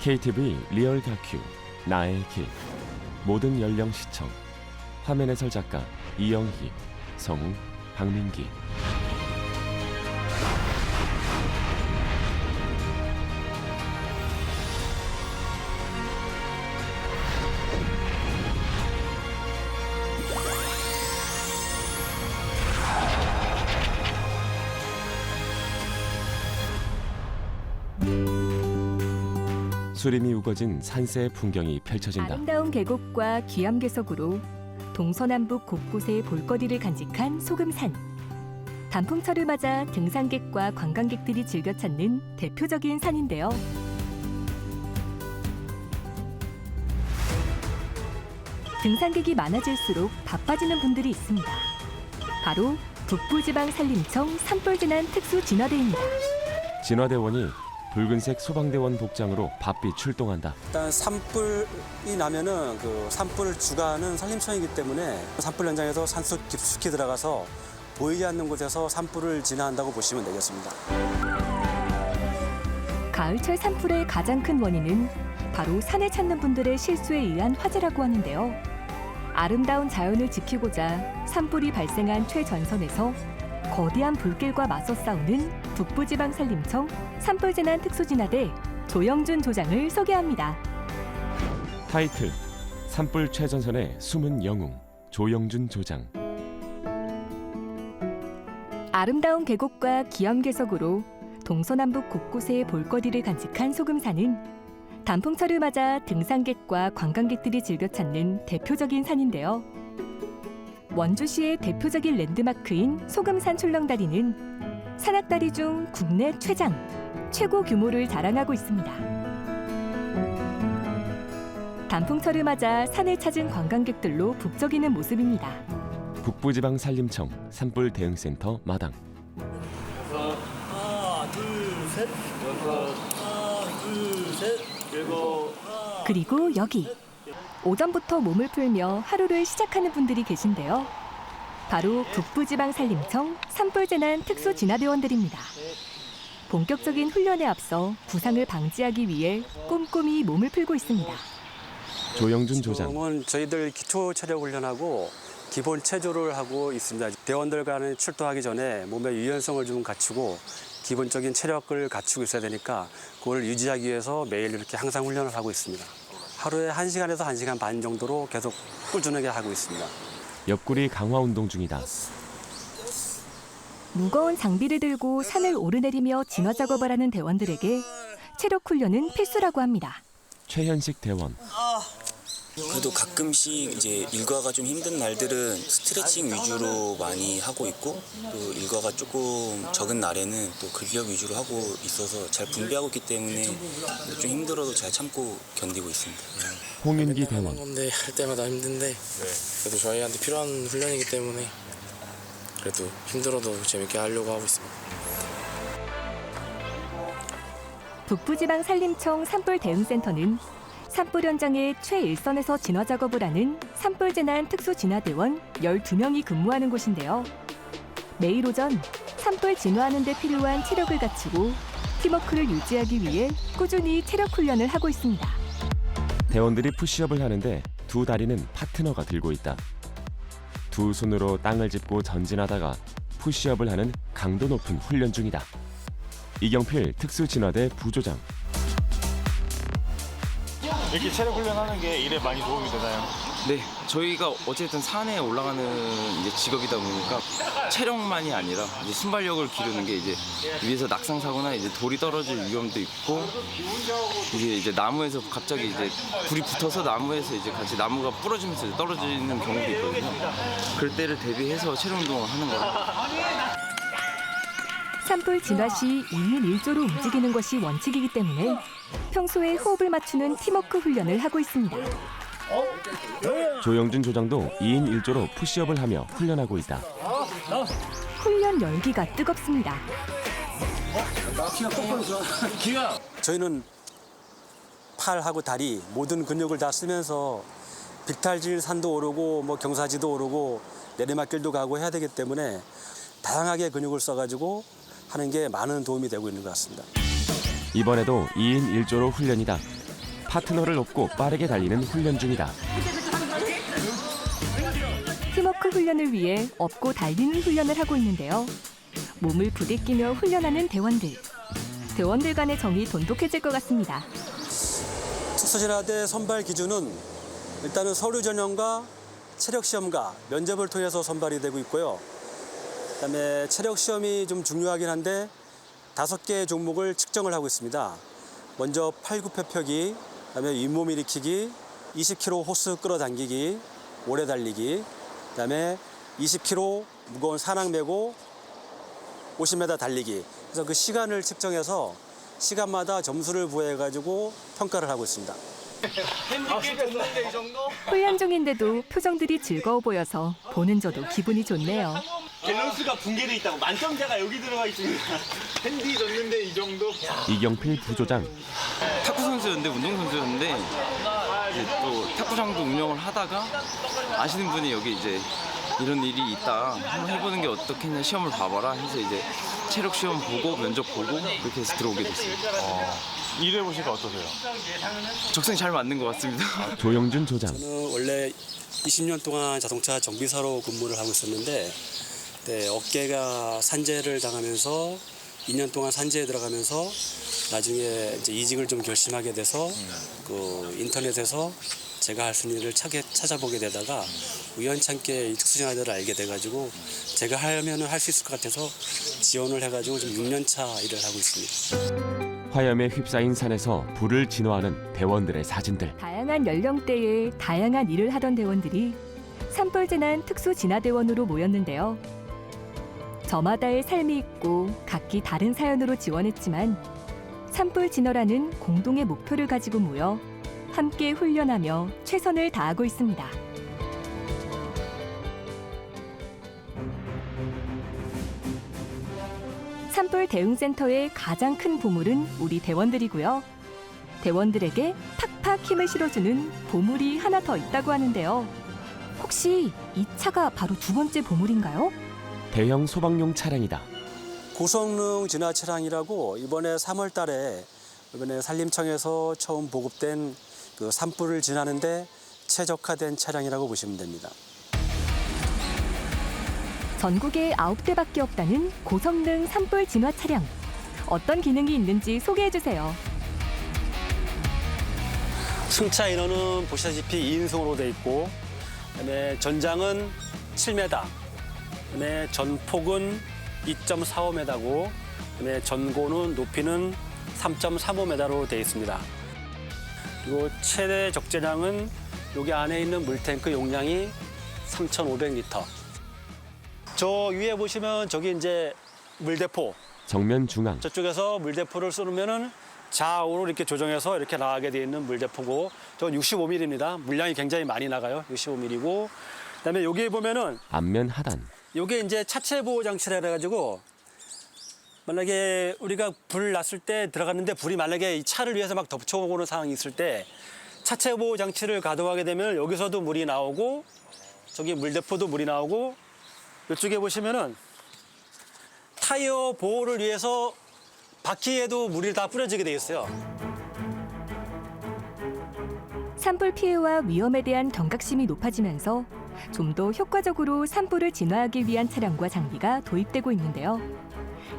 KTV 리얼 다큐 나의 길 모든 연령 시청 화면 해설 작가 이영희 성우 박민기 수림이 우거진 산세의 풍경이 펼쳐진다. 아름다운 계곡과 귀암괴석으로 동서남북 곳곳에 볼거리를 간직한 소금산. 단풍철을 맞아 등산객과 관광객들이 즐겨 찾는 대표적인 산인데요. 등산객이 많아질수록 바빠지는 분들이 있습니다. 바로 북부지방 산림청 산불재난 특수진화대입니다. 진화대원이 붉은색 소방대원 복장으로 바삐 출동한다. 일단 산불이 나면은 그 산불을 주관하는 산림청이기 때문에 산불 현장에서 산속 깊숙이 들어가서 보이지 않는 곳에서 산불을 진화한다고 보시면 되겠습니다. 가을철 산불의 가장 큰 원인은 바로 산을 찾는 분들의 실수에 의한 화재라고 하는데요. 아름다운 자연을 지키고자 산불이 발생한 최전선에서 거대한 불길과 맞서 싸우는 북부지방산림청 산불재난 특수진화대 조영준 조장을 소개합니다. 타이틀 산불 최전선의 숨은 영웅 조영준 조장. 아름다운 계곡과 기암괴석으로 동서남북 곳곳에 볼거리를 간직한 소금산은 단풍철을 맞아 등산객과 관광객들이 즐겨 찾는 대표적인 산인데요. 원주시의 대표적인 랜드마크인 소금산 출렁다리는 산악다리 중 국내 최고 규모를 자랑하고 있습니다. 단풍철을 맞아 산을 찾은 관광객들로 북적이는 모습입니다. 북부지방 산림청 산불 대응센터 마당. 하나, 둘, 셋. 하나, 둘, 셋. 일곱. 그리고 여기 오전부터 몸을 풀며 하루를 시작하는 분들이 계신데요. 바로 북부지방산림청 산불재난 특수진화대원들입니다. 본격적인 훈련에 앞서 부상을 방지하기 위해 꼼꼼히 몸을 풀고 있습니다. 조영준 조장. 지금은 저희들 기초 체력 훈련하고 기본 체조를 하고 있습니다. 대원들과는 출동하기 전에 몸의 유연성을 좀 갖추고 기본적인 체력을 갖추고 있어야 되니까 그걸 유지하기 위해서 매일 이렇게 항상 훈련을 하고 있습니다. 하루에 1시간에서 1시간 반 정도로 계속 꾸준하게 하고 있습니다. 옆구리 강화 운동 중이다. 무거운 장비를 들고 산을 오르내리며 진화 작업을 하는 대원들에게 체력 훈련은 필수라고 합니다. 최현식 대원. 그래도 가끔씩 이제 일과가 좀 힘든 날들은 스트레칭 위주로 많이 하고 있고 또 일과가 조금 적은 날에는 또 근력 위주로 하고 있어서 잘 분배하고 있기 때문에 좀 힘들어도 잘 참고 견디고 있습니다. 홍윤기 대원. 건데 할 때마다 힘든데 그래도 저희한테 필요한 훈련이기 때문에 그래도 힘들어도 재밌게 하려고 하고 있습니다. 북부지방산림청 산불대응센터는 산불 현장의 최일선에서 진화 작업을 하는 산불재난 특수진화대원 12명이 근무하는 곳인데요. 매일 오전 산불 진화하는 데 필요한 체력을 갖추고 팀워크를 유지하기 위해 꾸준히 체력 훈련을 하고 있습니다. 대원들이 푸시업을 하는데 두 다리는 파트너가 들고 있다. 두 손으로 땅을 짚고 전진하다가 푸시업을 하는 강도 높은 훈련 중이다. 이경필 특수진화대 부조장. 이렇게 체력 훈련하는 게 일에 많이 도움이 되나요? 네, 저희가 어쨌든 산에 올라가는 이제 직업이다 보니까 체력만이 아니라 이제 순발력을 기르는 게 이제 위에서 낙상 사고나 이제 돌이 떨어질 위험도 있고 이제 나무에서 갑자기 이제 불이 붙어서 나무에서 이제 같이 나무가 부러지면서 이제 떨어지는 경우도 있거든요. 그럴 때를 대비해서 체력 운동을 하는 거예요. 산불 진화 시 2인 1조로 움직이는 것이 원칙이기 때문에 평소에 호흡을 맞추는 팀워크 훈련을 하고 있습니다. 조영준 조장도 2인 1조로 푸시업을 하며 훈련하고 있다. 훈련 열기가 뜨겁습니다. 저희는 팔하고 다리 모든 근육을 다 쓰면서 빅탈질 산도 오르고 뭐 경사지도 오르고 내리막길도 가고 해야 되기 때문에 다양하게 근육을 써가지고 하는 게 많은 도움이 되고 있는 것 같습니다. 이번에도 2인 1조로 훈련이다. 파트너를 업고 빠르게 달리는 훈련 중이다. 팀워크 훈련을 위해 업고 달리는 훈련을 하고 있는데요. 몸을 부대끼며 훈련하는 대원들. 대원들 간의 정이 돈독해질 것 같습니다. 특수진화대 선발 기준은 일단은 서류 전형과 체력 시험과 면접을 통해서 선발이 되고 있고요. 그다음에 체력 시험이 좀 중요하긴 한데 5개의 종목을 측정을 하고 있습니다. 먼저 팔굽혀펴기, 그다음에 윗몸 일으키기, 20kg 호스 끌어당기기, 오래 달리기, 그다음에 20kg 무거운 산악 메고 50m 달리기. 그래서 그 시간을 측정해서 시간마다 점수를 부여해가지고 평가를 하고 있습니다. 훈련 중인데도 표정들이 즐거워 보여서 보는 저도 기분이 좋네요. 밸런스가 붕괴돼 있다고 만점자가 여기 들어가 있습니다. 핸디 줬는데 이 정도? 이경필 부조장. 탁구 선수였는데 운동선수였는데 이제 또 탁구장도 운영을 하다가 아시는 분이 여기 이제 이런 일이 있다 한번 해보는 게 어떻겠냐 시험을 봐봐라 해서 이제 체력 시험 보고 면접 보고 그렇게 해서 들어오게 됐습니다. 일해보시니까 어떠세요? 적성이 잘 맞는 것 같습니다. 조영준 조장. 저는 원래 20년 동안 자동차 정비사로 근무를 하고 있었는데 네, 어깨가 산재를 당하면서 2년 동안 산재에 들어가면서 나중에 이제 이직을 좀 결심하게 돼서 그 인터넷에서 제가 할 수 있는 일을 찾아보게 되다가 우연찮게 이 특수진화대를 알게 돼가지고 제가 하면은 할 수 있을 것 같아서 지원을 해가지고 지금 6년 차 일을 하고 있습니다. 화염에 휩싸인 산에서 불을 진화하는 대원들의 사진들. 다양한 연령대에 다양한 일을 하던 대원들이 산불재난 특수진화대원으로 모였는데요. 저마다의 삶이 있고 각기 다른 사연으로 지원했지만 산불진화라는 공동의 목표를 가지고 모여 함께 훈련하며 최선을 다하고 있습니다. 산불 대응센터의 가장 큰 보물은 우리 대원들이고요. 대원들에게 팍팍 힘을 실어주는 보물이 하나 더 있다고 하는데요. 혹시 이 차가 바로 두 번째 보물인가요? 대형 소방용 차량이다. 고성능 진화 차량이라고 이번에 3월 달에 이번에 산림청에서 처음 보급된 그 산불을 진화하는데 최적화된 차량이라고 보시면 됩니다. 전국에 9대밖에 없다는 고성능 산불 진화 차량. 어떤 기능이 있는지 소개해 주세요. 승차 인원은 보시다시피 2인승으로 되어 있고 그다음에 전장은 7m, 그다음에 전폭은 2.45m고 그다음에 전고는 높이는 3.35m로 되어 있습니다. 그리고 최대 적재량은 여기 안에 있는 물탱크 용량이 3,500리터. 저 위에 보시면 저기 이제 물대포. 정면 중앙. 저쪽에서 물대포를 쏘면은 좌우로 이렇게 조정해서 이렇게 나가게 되어 있는 물대포고, 저건 65mm입니다. 물량이 굉장히 많이 나가요. 65mm고. 그다음에 여기 보면은 앞면 하단. 요게 이제 차체 보호 장치라 해가지고 만약에 우리가 불 났을 때 들어갔는데 불이 만약에 이 차를 위해서 막 덮쳐오는 상황이 있을 때 차체 보호 장치를 가동하게 되면 여기서도 물이 나오고 저기 물대포도 물이 나오고 이쪽에 보시면은 타이어 보호를 위해서 바퀴에도 물이 다 뿌려지게 돼 있어요. 산불 피해와 위험에 대한 경각심이 높아지면서 좀 더 효과적으로 산불을 진화하기 위한 차량과 장비가 도입되고 있는데요.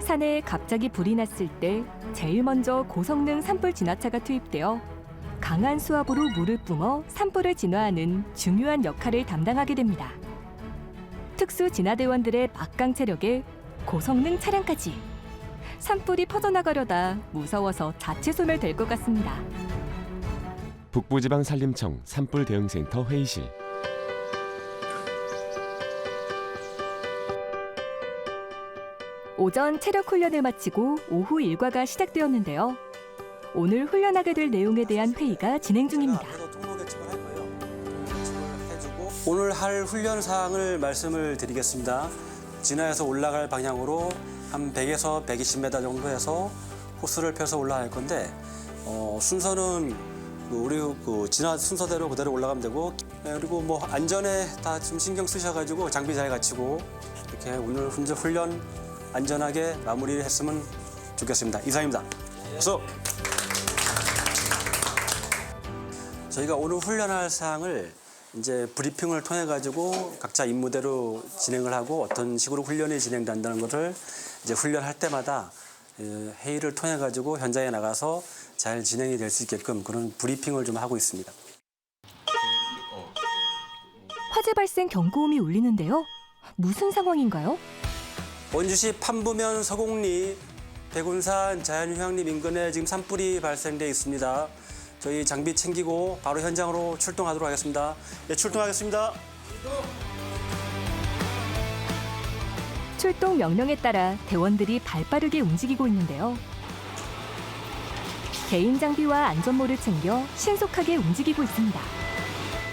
산에 갑자기 불이 났을 때 제일 먼저 고성능 산불 진화차가 투입되어 강한 수압으로 물을 뿜어 산불을 진화하는 중요한 역할을 담당하게 됩니다. 특수 진화대원들의 막강 체력에 고성능 차량까지. 산불이 퍼져나가려다 무서워서 자체 소멸될 것 같습니다. 북부지방산림청 산불대응센터 회의실. 오전 체력 훈련을 마치고 오후 일과가 시작되었는데요. 오늘 훈련하게 될 내용에 대한 회의가 진행 중입니다. 오늘 할 훈련 사항을 말씀을 드리겠습니다. 진화해서 올라갈 방향으로 한 100에서 120m 정도 해서 호스를 펴서 올라갈 건데 순서는 우리 진화 순서대로 그대로 올라가면 되고, 그리고 뭐 안전에 다 좀 신경 쓰셔가지고 장비 잘 갖추고 이렇게 오늘 훈련 안전하게 마무리를 했으면 좋겠습니다. 이상입니다. 박수. 저희가 오늘 훈련할 사항을 이제 브리핑을 통해 가지고 각자 임무대로 진행을 하고 어떤 식으로 훈련이 진행된다는 것을 이제 훈련할 때마다 회의를 통해 가지고 현장에 나가서 잘 진행이 될 수 있게끔 그런 브리핑을 좀 하고 있습니다. 화재 발생 경고음이 울리는데요. 무슨 상황인가요? 원주시 판부면 서곡리 백운산 자연휴양림 인근에 지금 산불이 발생돼 있습니다. 저희 장비 챙기고 바로 현장으로 출동하도록 하겠습니다. 네, 출동하겠습니다. 출동 명령에 따라 대원들이 발빠르게 움직이고 있는데요. 개인 장비와 안전모를 챙겨 신속하게 움직이고 있습니다.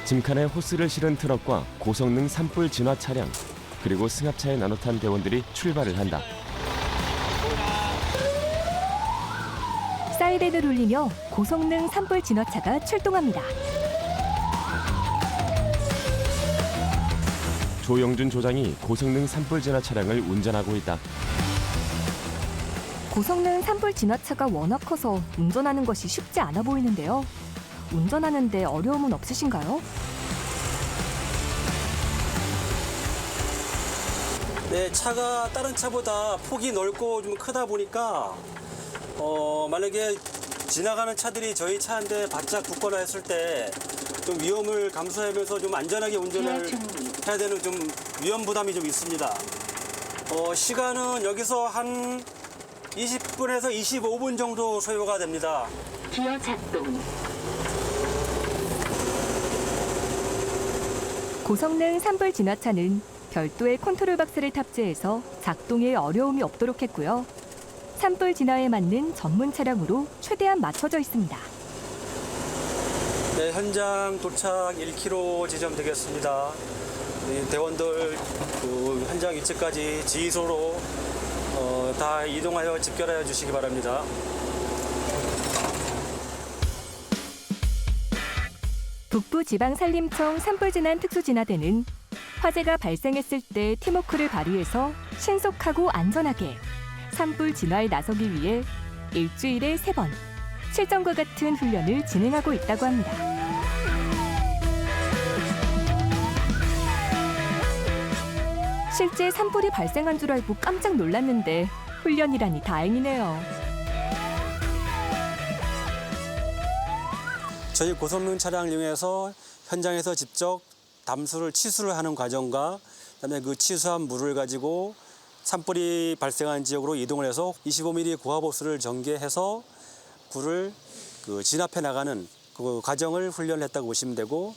짐칸에 호스를 실은 트럭과 고성능 산불 진화 차량, 그리고 승합차에 나눠 탄 대원들이 출발을 한다. 사이렌을 울리며 고성능 산불 진화차가 출동합니다. 조영준 조장이 고성능 산불 진화 차량을 운전하고 있다. 고성능 산불 진화차가 워낙 커서 운전하는 것이 쉽지 않아 보이는데요. 운전하는데 어려움은 없으신가요? 네, 차가 다른 차보다 폭이 넓고 좀 크다 보니까 만약에 지나가는 차들이 저희 차한테 바짝 붙거나 했을 때 좀 위험을 감수하면서 좀 안전하게 운전을 해야 되는 좀 위험 부담이 좀 있습니다. 시간은 여기서 한 20분에서 25분 정도 소요가 됩니다. 기어 작동. 고성능 산불 진화차는 별도의 컨트롤 박스를 탑재해서 작동에 어려움이 없도록 했고요. 산불 진화에 맞는 전문 차량으로 최대한 맞춰져 있습니다. 네, 현장 도착 1km 지점 되겠습니다. 대원들 그 현장 위치까지 지휘소로 다 이동하여 집결하여 주시기 바랍니다. 북부지방산림청 산불진환 특수진화대는 화재가 발생했을 때 팀워크를 발휘해서 신속하고 안전하게 산불 진화에 나서기 위해 일주일에 3번 실전과 같은 훈련을 진행하고 있다고 합니다. 실제 산불이 발생한 줄 알고 깜짝 놀랐는데 훈련이라니 다행이네요. 저희 고성능 차량을 이용해서 현장에서 직접 담수를 치수를 하는 과정과 그다음에 그 치수한 물을 가지고 산불이 발생한 지역으로 이동을 해서 25mm 고압호스를 전개해서 불을 진압해 나가는 그 과정을 훈련했다고 보시면 되고,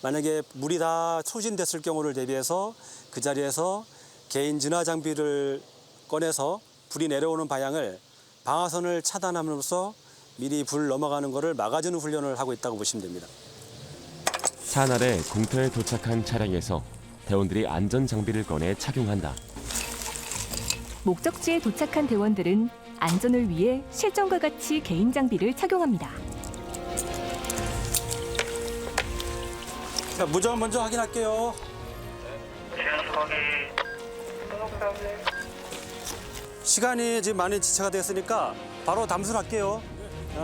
만약에 물이 다 소진됐을 경우를 대비해서 그 자리에서 개인 진화 장비를 꺼내서 불이 내려오는 방향을 방화선을 차단함으로써 미리 불 넘어가는 것을 막아주는 훈련을 하고 있다고 보시면 됩니다. 산아래 공터에 도착한 차량에서 대원들이 안전 장비를 꺼내 착용한다. 목적지에 도착한 대원들은 안전을 위해 실전과 같이 개인 장비를 착용합니다. 자, 무전 먼저 확인할게요. 시간이 지금 많이 지체가 됐으니까 바로 담수를 할게요.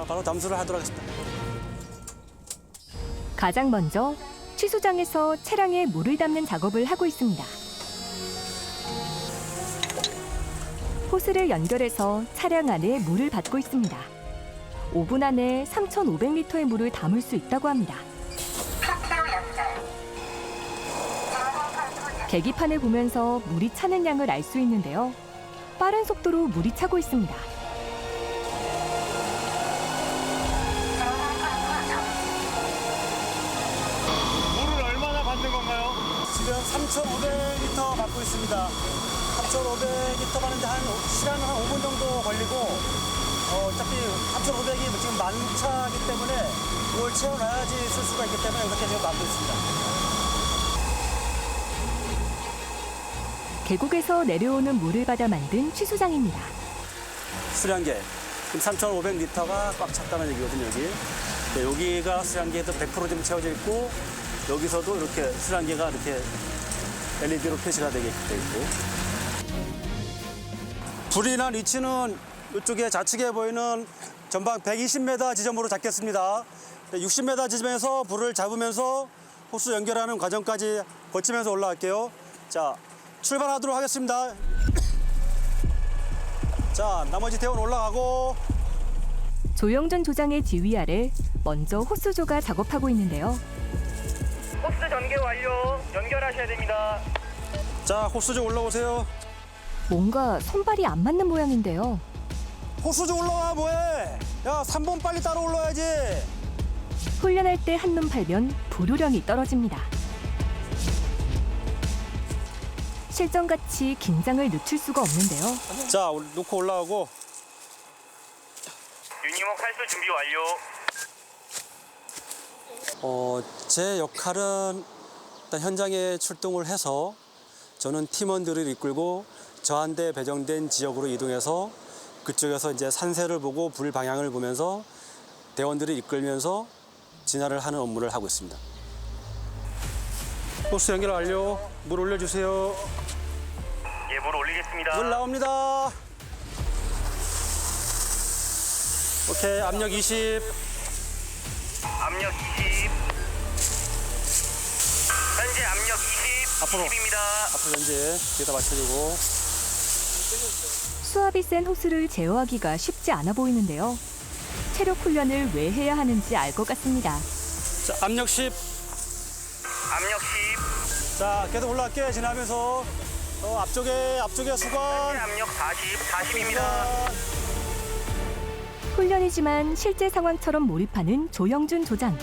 바로 담수를 하도록 하겠습니다. 가장 먼저 취수장에서 차량에 물을 담는 작업을 하고 있습니다. 호스를 연결해서 차량 안에 물을 받고 있습니다. 5분 안에 3,500리터의 물을 담을 수 있다고 합니다. 계기판을 보면서 물이 차는 양을 알 수 있는데요. 빠른 속도로 물이 차고 있습니다. 물을 얼마나 받는 건가요? 지금 3,500리터 받고 있습니다. 3,500리터 받는데 시간은 한 5분 정도 걸리고, 어차피 3,500이 지금 만차이기 때문에 이걸 채워놔야지 쓸 수가 있기 때문에 이렇게 지금 받고 있습니다. 계곡에서 내려오는 물을 받아 만든 취수장입니다. 수량계, 지금 3,500리터가 꽉 찼다는 얘기거든요, 여기. 네, 여기가 수량계에도 100% 지금 채워져 있고, 여기서도 이렇게 수량계가 이렇게 LED로 표시가 되게 돼 있고. 불이 난 위치는 이쪽에 좌측에 보이는 전방 120m 지점으로 잡겠습니다. 60m 지점에서 불을 잡으면서 호스 연결하는 과정까지 거치면서 올라갈게요. 자, 출발하도록 하겠습니다. 자, 나머지 대원 올라가고. 조영준 조장의 지휘 아래 먼저 호스조가 작업하고 있는데요. 호스 전개 완료. 연결하셔야 됩니다. 자, 호스조 올라오세요. 뭔가 손발이 안 맞는 모양인데요. 호스조 올라와 뭐해? 야, 3번 빨리 따라 올라와야지. 훈련할 때 한눈 팔면 불호령이 떨어집니다. 실전같이 긴장을 늦출 수가 없는데요. 자, 놓고 올라가고. 유니몬 칼수 준비 완료. 제 역할은 일단 현장에 출동을 해서 저는 팀원들을 이끌고 저한테 배정된 지역으로 이동해서 그쪽에서 이제 산세를 보고 불 방향을 보면서 대원들을 이끌면서 진화를 하는 업무를 하고 있습니다. 호스 연결 완료. 물 올려주세요. 예, 물 올리겠습니다. 물 나옵니다. 오케이, 압력 20. 압력 20. 현재 압력 20. 앞으로. 20입니다. 앞으로 현재 뒤에다 맞춰주고. 수압이 센 호스를 제어하기가 쉽지 않아 보이는데요. 체력 훈련을 왜 해야 하는지 알 것 같습니다. 자, 압력 10. 압력 10. 자, 계속 올라갈게. 지나면서. 앞쪽에 수건. 현재 압력 40. 40입니다. 훈련이지만 실제 상황처럼 몰입하는 조영준 조장.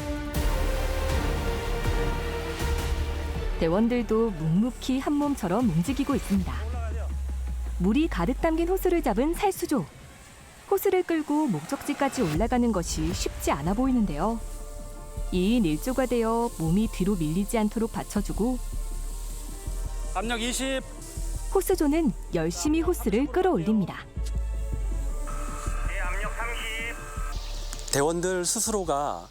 대원들도 묵묵히 한 몸처럼 움직이고 있습니다. 물이 가득 담긴 호스를 잡은 살수조. 호스를 끌고 목적지까지 올라가는 것이 쉽지 않아 보이는데요. 2인 1조가 되어 몸이 뒤로 밀리지 않도록 받쳐주고 압력 20. 호스조는 열심히 호스를 끌어올립니다. 예, 압력 30. 대원들 스스로가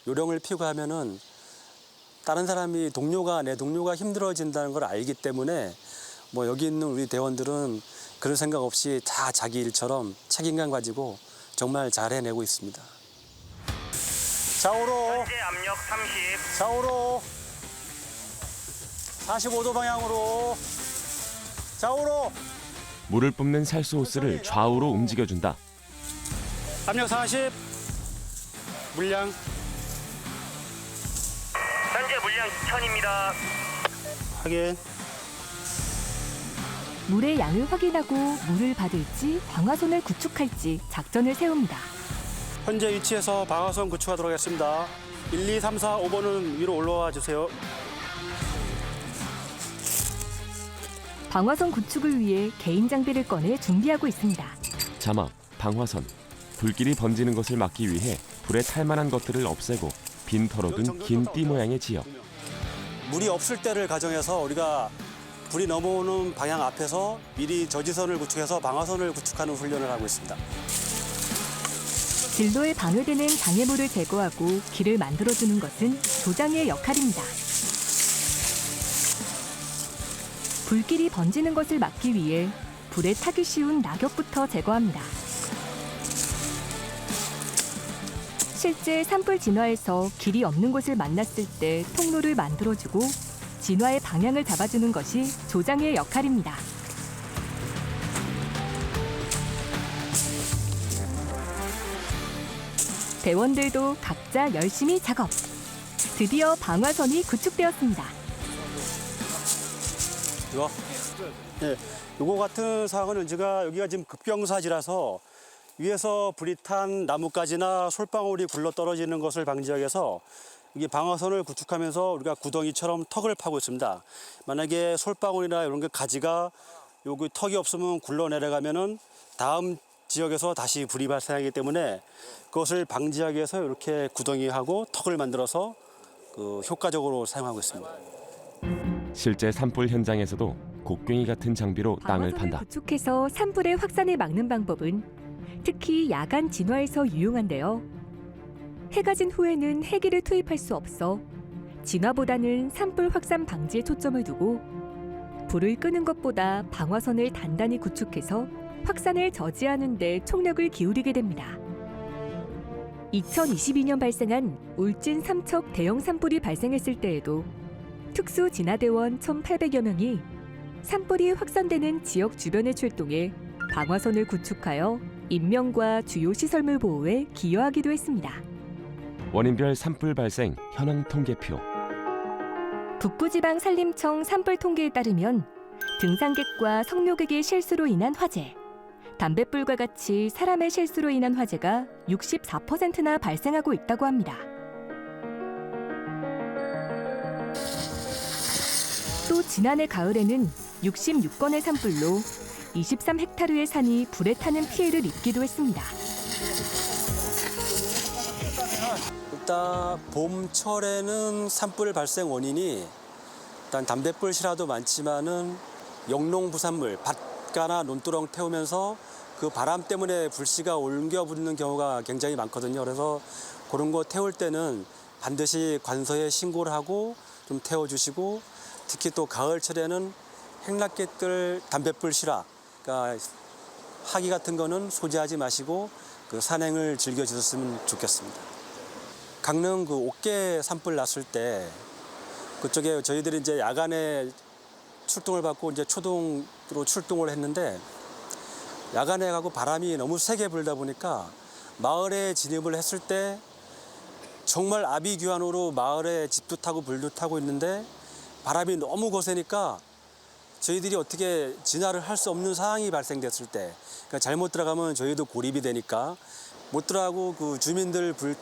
요령을 피우고 하면은 다른 사람이 내 동료가 힘들어진다는 걸 알기 때문에 뭐 여기 있는 우리 대원들은 그런 생각 없이 다 자기 일처럼 책임감 가지고 정말 잘 해내고 있습니다. 좌우로, 현재 압력 30. 좌우로, 45도 방향으로, 좌우로. 물을 뿜는 살수 호스를 좌우로 움직여준다. 압력 40. 물량. 현재 물량 2000입니다. 확인. 물의 양을 확인하고 물을 받을지 방화선을 구축할지 작전을 세웁니다. 현재 위치에서 방화선 구축하도록 하겠습니다. 1, 2, 3, 4, 5번은 위로 올라와 주세요. 방화선 구축을 위해 개인 장비를 꺼내 준비하고 있습니다. 자막, 방화선. 불길이 번지는 것을 막기 위해 불에 탈 만한 것들을 없애고 빈 털어둔 긴 띠 모양의 지역. 물이 없을 때를 가정해서 우리가 불이 넘어오는 방향 앞에서 미리 저지선을 구축해서 방화선을 구축하는 훈련을 하고 있습니다. 진로에 방해되는 장애물을 제거하고 길을 만들어주는 것은 조장의 역할입니다. 불길이 번지는 것을 막기 위해 불에 타기 쉬운 낙엽부터 제거합니다. 실제 산불 진화에서 길이 없는 곳을 만났을 때 통로를 만들어주고 진화의 방향을 잡아주는 것이 조장의 역할입니다. 대원들도 각자 열심히 작업. 드디어 방화선이 구축되었습니다. 이거? 네, 요거 같은 상황은 여기가 지금 급경사지라서 위에서 불이 탄 나뭇가지나 솔방울이 굴러 떨어지는 것을 방지하기 위해서 이게 방화선을 구축하면서 우리가 구덩이처럼 턱을 파고 있습니다. 만약에 솔방울이나 이런 게 가지가 여기 턱이 없으면 굴러 내려가면은 다음 지역에서 다시 불이 발생하기 때문에 그것을 방지하기 위해서 이렇게 구덩이하고 턱을 만들어서 효과적으로 사용하고 있습니다. 실제 산불 현장에서도 곡괭이 같은 장비로 땅을 방화선을 판다. 구축해서 산불의 확산을 막는 방법은 특히 야간 진화에서 유용한데요. 해가 진 후에는 헬기를 투입할 수 없어 진화보다는 산불 확산 방지에 초점을 두고 불을 끄는 것보다 방화선을 단단히 구축해서 확산을 저지하는 데 총력을 기울이게 됩니다. 2022년 발생한 울진 삼척 대형 산불이 발생했을 때에도 특수 진화대원 1,800여 명이 산불이 확산되는 지역 주변에 출동해 방화선을 구축하여 인명과 주요 시설물 보호에 기여하기도 했습니다. 원인별 산불 발생 현황 통계표. 북부지방 산림청 산불 통계에 따르면 등산객과 성묘객의 실수로 인한 화재, 담뱃불과 같이 사람의 실수로 인한 화재가 64%나 발생하고 있다고 합니다. 또 지난해 가을에는 66건의 산불로 23헥타르의 산이 불에 타는 피해를 입기도 했습니다. 일단 봄철에는 산불 발생 원인이 일단 담뱃불 실화도 많지만은 영농 부산물, 밭가나 논두렁 태우면서 그 바람 때문에 불씨가 옮겨 붙는 경우가 굉장히 많거든요. 그래서 그런 거 태울 때는 반드시 관서에 신고를 하고 좀 태워주시고, 특히 또 가을철에는 행락객들 담뱃불 실화, 그러니까 하기 같은 거는 소지하지 마시고 그 산행을 즐겨주셨으면 좋겠습니다. 강릉 그 옥계 산불 났을 때 그쪽에 저희들이 이제 야간에 출동을 받고 이제 초동으로 출동을 했는데, 야간에 가고 바람이 너무 세게 불다 보니까 마을에 진입을 했을 때 정말 아비규환으로 마을에 집도 타고 불도 타고 있는데 바람이 너무 거세니까 저희들이 어떻게 진화를 할 수 없는 상황이 발생됐을 때, 그러니까 잘못 들어가면 저희도 고립이 되니까 못 들어가고 그 주민들 불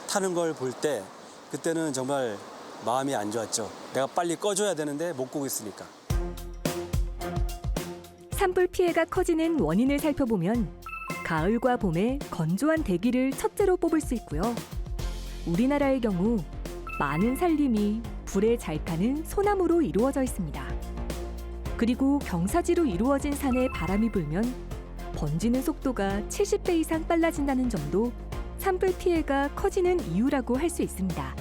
타는 걸 볼 때 그때는 정말 마음이 안 좋았죠. 내가 빨리 꺼줘야 되는데 못 끄고 있으니까. 산불 피해가 커지는 원인을 살펴보면 가을과 봄에 건조한 대기를 첫째로 뽑을 수 있고요. 우리나라의 경우 많은 산림이 불에 잘 타는 소나무로 이루어져 있습니다. 그리고 경사지로 이루어진 산에 바람이 불면 번지는 속도가 70배 이상 빨라진다는 점도 산불 피해가 커지는 이유라고 할 수 있습니다.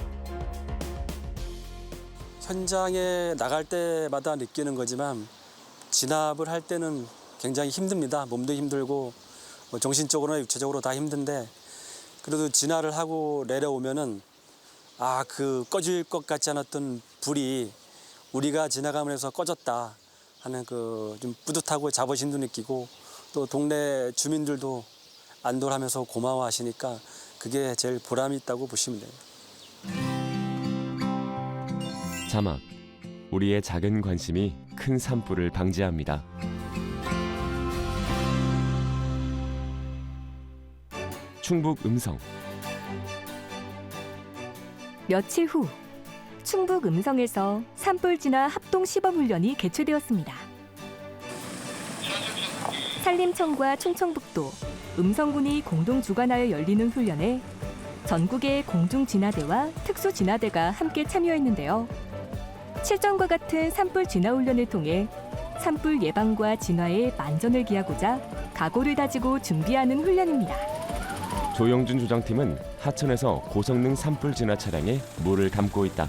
현장에 나갈 때마다 느끼는 거지만 진압을 할 때는 굉장히 힘듭니다. 몸도 힘들고 뭐 정신적으로나 육체적으로 다 힘든데, 그래도 진화를 하고 내려오면은 그 꺼질 것 같지 않았던 불이 우리가 지나가면서 꺼졌다 하는 그 좀 뿌듯하고 자부심도 느끼고, 또 동네 주민들도 안도하면서 고마워하시니까 그게 제일 보람이 있다고 보시면 돼요. 자막. 우리의 작은 관심이 큰 산불을 방지합니다. 충북 음성. 며칠 후 충북 음성에서 산불 진화 합동 시범 훈련이 개최되었습니다. 산림청과 충청북도, 음성군이 공동 주관하여 열리는 훈련에 전국의 공중진화대와 특수진화대가 함께 참여했는데요. 실전과 같은 산불 진화 훈련을 통해 산불 예방과 진화에 만전을 기하고자 각오를 다지고 준비하는 훈련입니다. 조영준 조장팀은 하천에서 고성능 산불 진화 차량에 물을 담고 있다.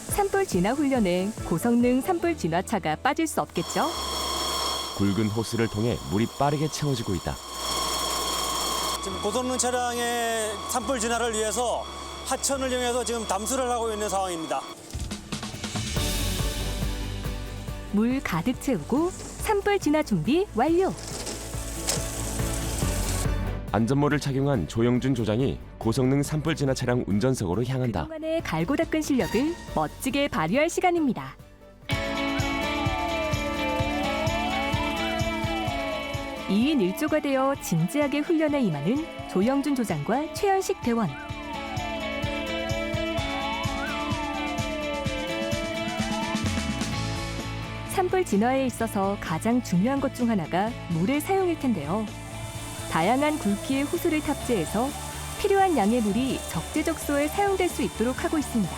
산불 진화 훈련에 고성능 산불 진화차가 빠질 수 없겠죠? 굵은 호스를 통해 물이 빠르게 채워지고 있다. 지금 고성능 차량의 산불 진화를 위해서 하천을 이용해서 지금 담수를 하고 있는 상황입니다. 물 가득 채우고 산불 진화 준비 완료! 안전모를 착용한 조영준 조장이 고성능 산불 진화 차량 운전석으로 향한다. 그동안의 갈고 닦은 실력을 멋지게 발휘할 시간입니다. 2인 1조가 되어 진지하게 훈련에 임하는 조영준 조장과 최현식 대원. 산불 진화에 있어서 가장 중요한 것 중 하나가 물의 사용일 텐데요. 다양한 굵기의 호스를 탑재해서 필요한 양의 물이 적재적소에 사용될 수 있도록 하고 있습니다.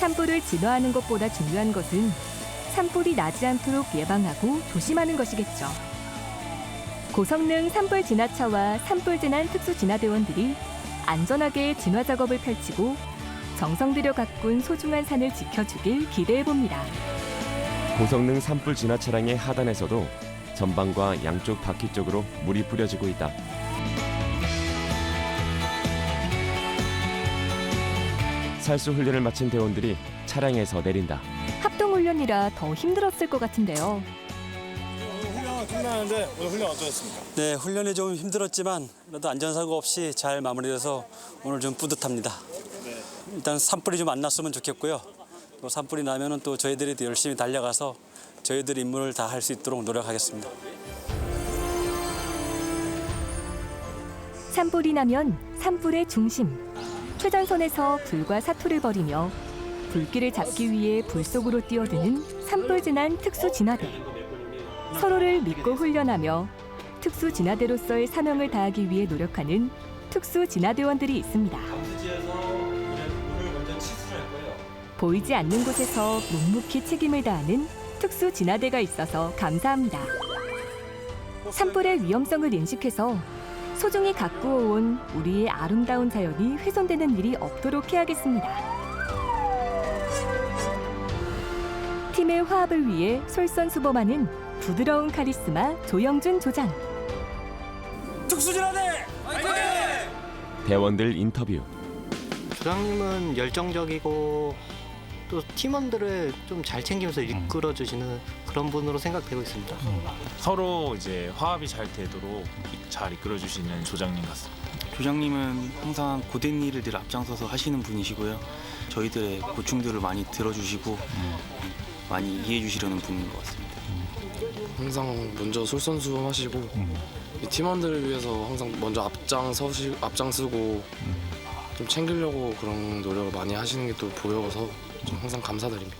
산불을 진화하는 것보다 중요한 것은 산불이 나지 않도록 예방하고 조심하는 것이겠죠. 고성능 산불 진화차와 산불 진환 특수 진화대원들이 안전하게 진화 작업을 펼치고 정성 들여 가꾼 소중한 산을 지켜주길 기대해 봅니다. 고성능 산불 진화 차량의 하단에서도 전방과 양쪽 바퀴 쪽으로 물이 뿌려지고 있다. 살수 훈련을 마친 대원들이 차량에서 내린다. 합동훈련이라 더 힘들었을 것 같은데요. 훈련 끝나는데 오늘 훈련 어떠셨습니까? 네, 훈련이 좀 힘들었지만 그래도 안전사고 없이 잘 마무리돼서 오늘 좀 뿌듯합니다. 일단 산불이 좀 안 났으면 좋겠고요. 또 산불이 나면은 또 저희들이 더 열심히 달려가서 저희들 임무를 다 할 수 있도록 노력하겠습니다. 산불이 나면 산불의 중심. 최전선에서 불과 사투를 벌이며 불길을 잡기 위해 불 속으로 뛰어드는 산불진환 특수진화대. 서로를 믿고 훈련하며 특수진화대로서의 사명을 다하기 위해 노력하는 특수진화대원들이 있습니다. 보이지 않는 곳에서 묵묵히 책임을 다하는 특수진화대가 있어서 감사합니다. 산불의 위험성을 인식해서 소중히 가꾸어온 우리의 아름다운 자연이 훼손되는 일이 없도록 해야겠습니다. 팀의 화합을 위해 솔선수범하는 부드러운 카리스마 조영준 조장. 특수진화대 화이팅! 대원들 인터뷰. 조장님은 열정적이고 또 팀원들을 좀 잘 챙기면서 이끌어주시는 그런 분으로 생각되고 있습니다. 서로 이제 화합이 잘 되도록 잘 이끌어주시는 조장님 같습니다. 조장님은 항상 고된 일을 늘 앞장서서 하시는 분이시고요. 저희들의 고충들을 많이 들어주시고 많이 이해해 주시려는 분인 것 같습니다. 항상 먼저 솔선수범하시고 이 팀원들을 위해서 항상 먼저 앞장서고 좀 챙기려고 그런 노력을 많이 하시는 게 또 보여서 좀 항상 감사드립니다.